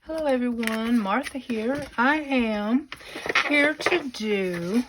Hello everyone, Martha here. I am here to do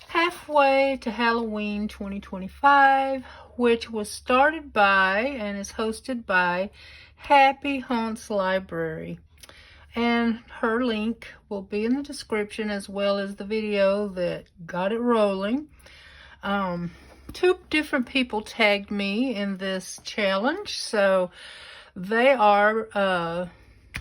Halfway to Halloween 2025, which was started by and is hosted by Happy Haunts Library. And her link will be in the description, as well as the video that got it rolling. Two different people tagged me in this challenge, so they are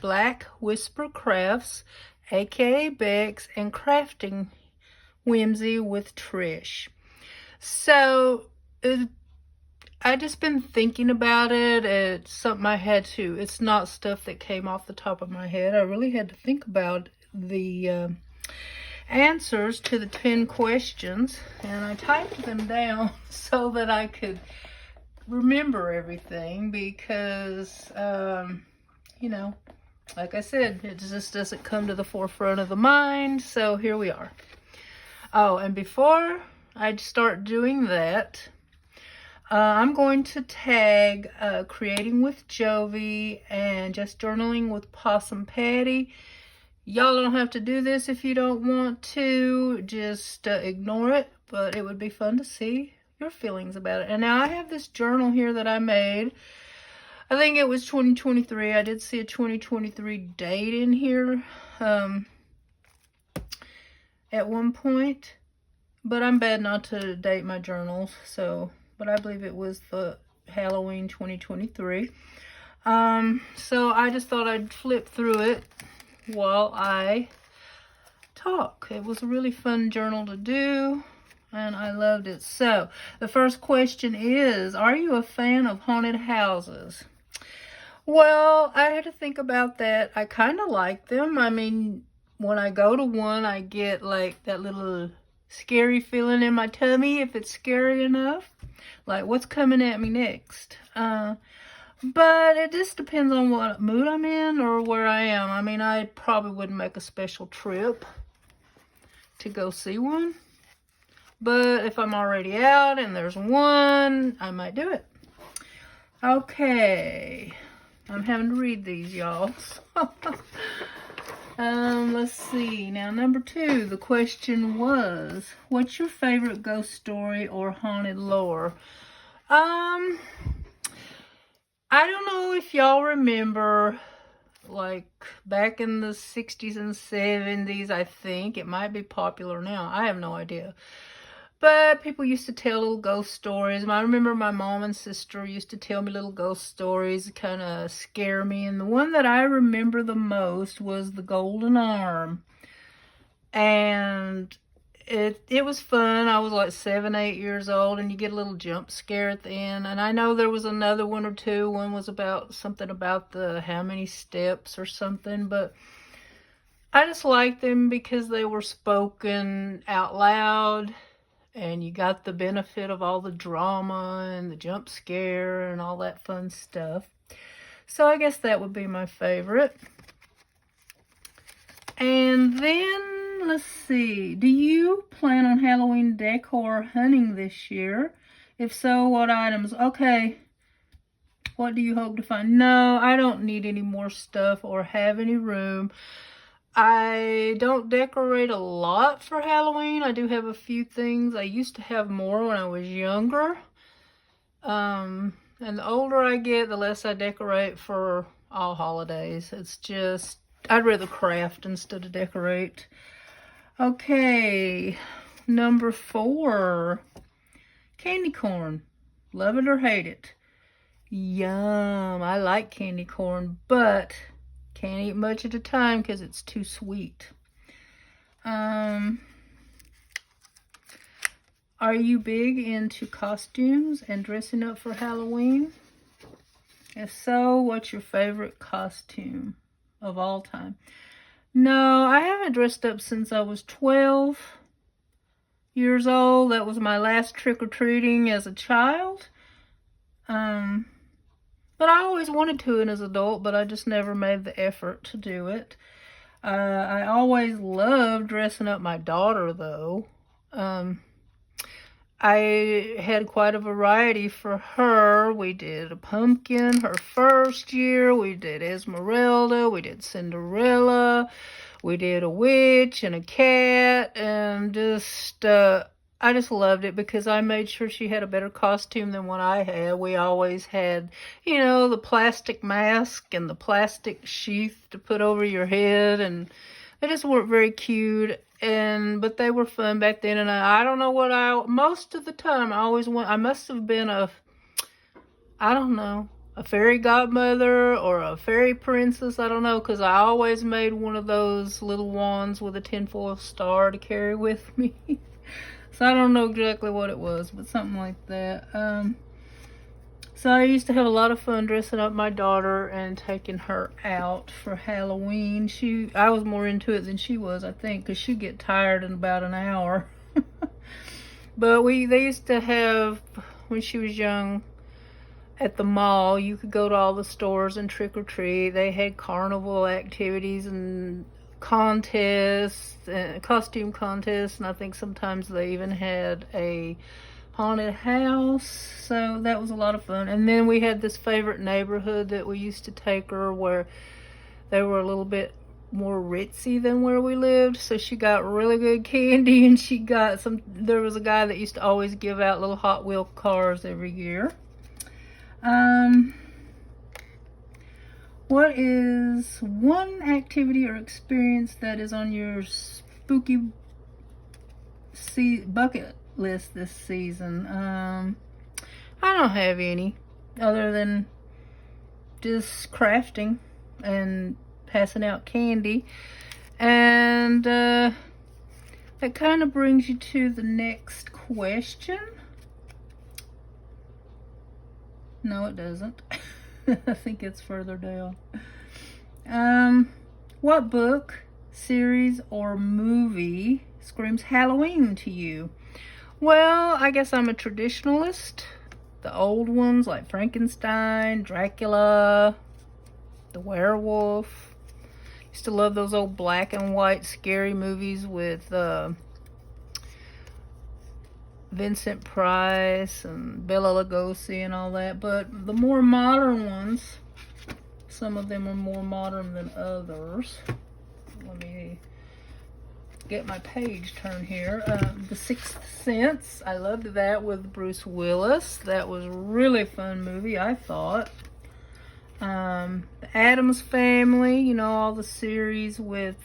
Black Whisper Crafts, aka Bex, and Crafting Whimsy with Trish. So I just been thinking about it. It's something I had to. It's not stuff that came off the top of my head. I really had to think about the answers to the 10 questions, and I typed them down so that I could remember everything, because you know, like I said, it just doesn't come to the forefront of the mind. So here we are. Oh, and before I start doing that, I'm going to tag Creating with Jovi and Just Journaling with Possum Patty. Y'all don't have to do this if you don't want to. Just ignore it, but it would be fun to see your feelings about it. And now I have this journal here that I made. I think it was 2023. I did see a 2023 date in here at one point, but I'm bad not to date my journals, so, but I believe it was the Halloween 2023. So I just thought I'd flip through it while I talk. It was a really fun journal to do, and I loved it. So the first question is, are you a fan of haunted houses? Well, I had to think about that. I kind of like them. I mean, when I go to one, I get like that little scary feeling in my tummy, if it's scary enough. Like, what's coming at me next? But it just depends on what mood I'm in or where I am. I mean, I probably wouldn't make a special trip to go see one. But if I'm already out and there's one, I might do it. Okay. I'm having to read these, y'all. Let's see. Now, number 2, the question was, what's your favorite ghost story or haunted lore? I don't know if y'all remember, like, back in the 60s and 70s, I think. It might be popular now. I have no idea. But people used to tell little ghost stories. I remember my mom and sister used to tell me little ghost stories to kind of scare me. And the one that I remember the most was the Golden Arm. And it was fun. I was like 7, 8 years old, and you get a little jump scare at the end. And I know there was another one or two. One was about something about the how many steps or something. But I just liked them because they were spoken out loud. And you got the benefit of all the drama and the jump scare and all that fun stuff. So I guess that would be my favorite. And then, let's see. Do you plan on Halloween decor hunting this year? If so, what items? Okay. What do you hope to find? No, I don't need any more stuff or have any room. I don't decorate a lot for Halloween. I do have a few things. I used to have more when I was younger. And the older I get, the less I decorate for all holidays. It's just, I'd rather craft instead of decorate. Okay, number 4. Candy corn. Love it or hate it? Yum. I like candy corn, but can't eat much at a time because it's too sweet. Are you big into costumes and dressing up for Halloween? If so, what's your favorite costume of all time? No, I haven't dressed up since I was 12 years old. That was my last trick-or-treating as a child. But I always wanted to as an adult, but I just never made the effort to do it. I always loved dressing up my daughter, though. I had quite a variety for her. We did a pumpkin her first year. We did Esmeralda. We did Cinderella. We did a witch and a cat. And I just loved it because I made sure she had a better costume than what I had. We always had, the plastic mask and the plastic sheath to put over your head. And they just weren't very cute. But they were fun back then, and I don't know most of the time I must have been a fairy godmother or a fairy princess, I don't know, because I always made one of those little wands with a tinfoil star to carry with me. So I don't know exactly what it was, but something like that. So I used to have a lot of fun dressing up my daughter and taking her out for Halloween. I was more into it than she was, I think, because she'd get tired in about an hour. But they used to have, when she was young, at the mall, you could go to all the stores and trick or treat. They had carnival activities and contests, costume contests, and I think sometimes they even had a haunted house, so that was a lot of fun. And then we had this favorite neighborhood that we used to take her, where they were a little bit more ritzy than where we lived, so she got really good candy, and there was a guy that used to always give out little Hot Wheel cars every year. What is one activity or experience that is on your spooky bucket list this season? I don't have any other than just crafting and passing out candy. And that kind of brings you to the next question. No, it doesn't. I think it's further down. What book, series, or movie screams Halloween to you? Well, I guess I'm a traditionalist. The old ones like Frankenstein, Dracula, the werewolf. Used to love those old black and white scary movies with Vincent Price and Bela Lugosi and all that. But the more modern ones, some of them are more modern than others. Let me get my page turned here. The Sixth Sense. I loved that with Bruce Willis. That was a really fun movie, I thought. The Addams Family, all the series with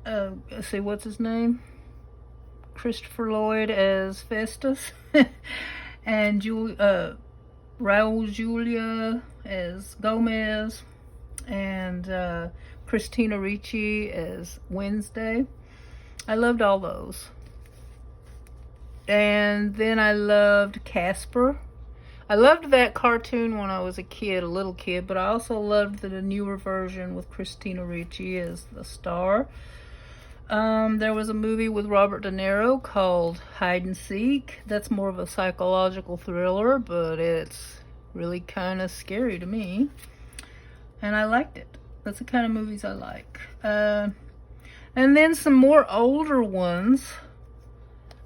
let's see, what's his name? Christopher Lloyd as Festus. And Raul Julia as Gomez. And Christina Ricci as Wednesday. I loved all those. And then I loved Casper. I loved that cartoon when I was a little kid, but I also loved the newer version with Christina Ricci as the star. There was a movie with Robert De Niro called Hide and Seek. That's more of a psychological thriller, but it's really kind of scary to me. And I liked it. That's the kind of movies I like. And then some more older ones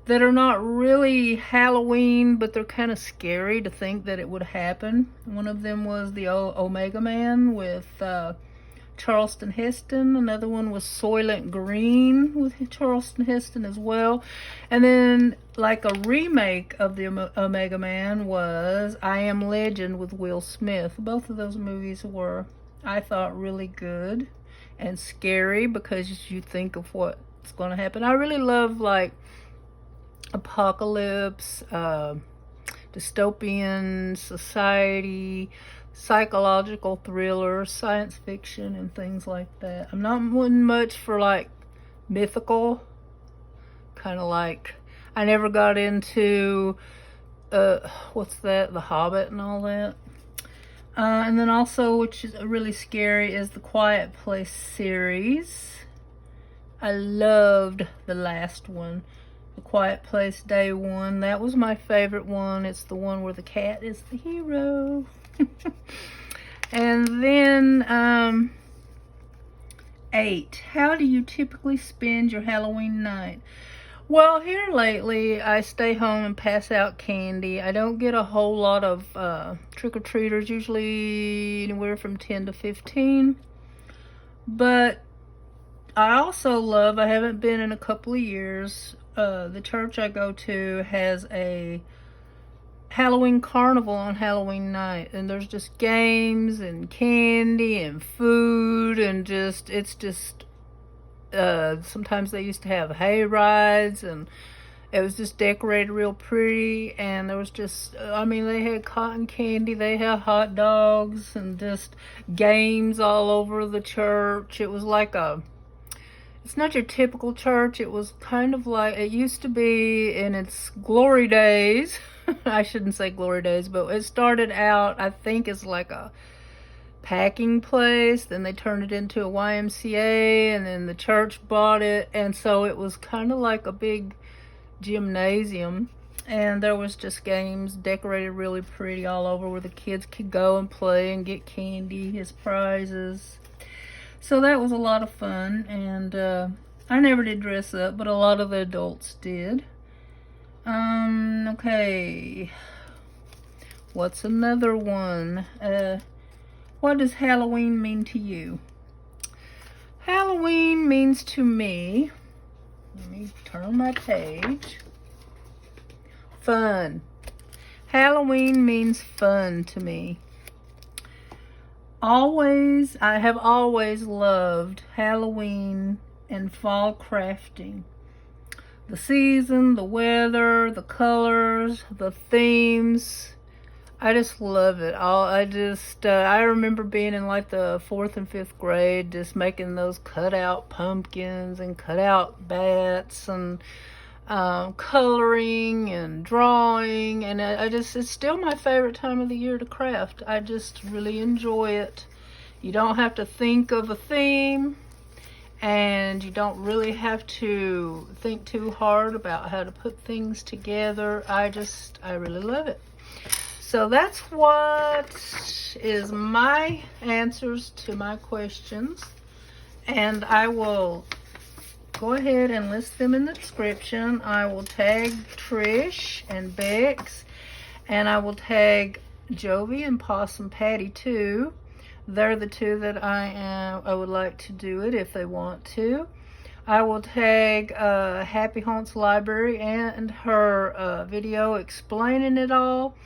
that are not really Halloween, but they're kind of scary to think that it would happen. One of them was the Omega Man with Charleston Heston. Another one was Soylent Green with Charleston Heston as well. And then like a remake of the Omega Man was I Am Legend with Will Smith. Both of those movies were, I thought, really good and scary because you think of what's going to happen. I really love like apocalypse, dystopian society, psychological thrillers, science fiction, and things like that. I'm not much for like mythical, kind of like, I never got into what's that, The Hobbit and all that. And then also, which is really scary, is the Quiet Place series. I loved the last one, The Quiet Place Day One. That was my favorite one. It's the one where the cat is the hero. And then 8. How do you typically spend your Halloween night? Well, here lately, I stay home and pass out candy. I don't get a whole lot of trick-or-treaters, usually anywhere from 10 to 15. But I also love, I haven't been in a couple of years, the church I go to has a Halloween carnival on Halloween night. And there's just games and candy and food and sometimes they used to have hay rides, and it was just decorated real pretty, and there was just, I mean, they had cotton candy, they had hot dogs, and just games all over the church. It was like it's not your typical church. It was kind of like, it used to be in its glory days. I shouldn't say glory days, but it started out, I think, as like a packing place, then they turned it into a YMCA, and then the church bought it, and so it was kind of like a big gymnasium, and there was just games decorated really pretty all over where the kids could go and play and get candy as prizes. So that was a lot of fun, and I never did dress up, but a lot of the adults did. Okay, what's another one? What does Halloween mean to you? Halloween means to me, let me turn my page, fun. Halloween means fun to me. I have always loved Halloween and fall crafting. The season, the weather, the colors, the themes. I just love it. I remember being in like the 4th and 5th grade, just making those cutout pumpkins and cutout bats and coloring and drawing. And it's still my favorite time of the year to craft. I just really enjoy it. You don't have to think of a theme, and you don't really have to think too hard about how to put things together. I really love it. So that's what is my answers to my questions. And I will go ahead and list them in the description. I will tag Trish and Bex, and I will tag Jovi and Possum Patty too. They're the two that I would like to do it if they want to. I will tag Happy Haunts Library and her video explaining it all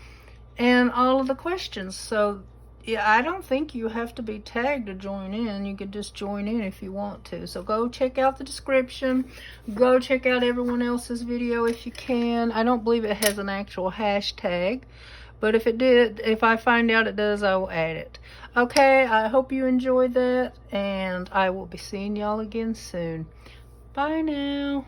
and all of the questions. So yeah, I don't think you have to be tagged to join in. You could just join in if you want to. So go check out the description. Go check out everyone else's video if you can. I don't believe it has an actual hashtag, but if it did, if I find out it does, I will add it. Okay, I hope you enjoyed that, and I will be seeing y'all again soon. Bye now.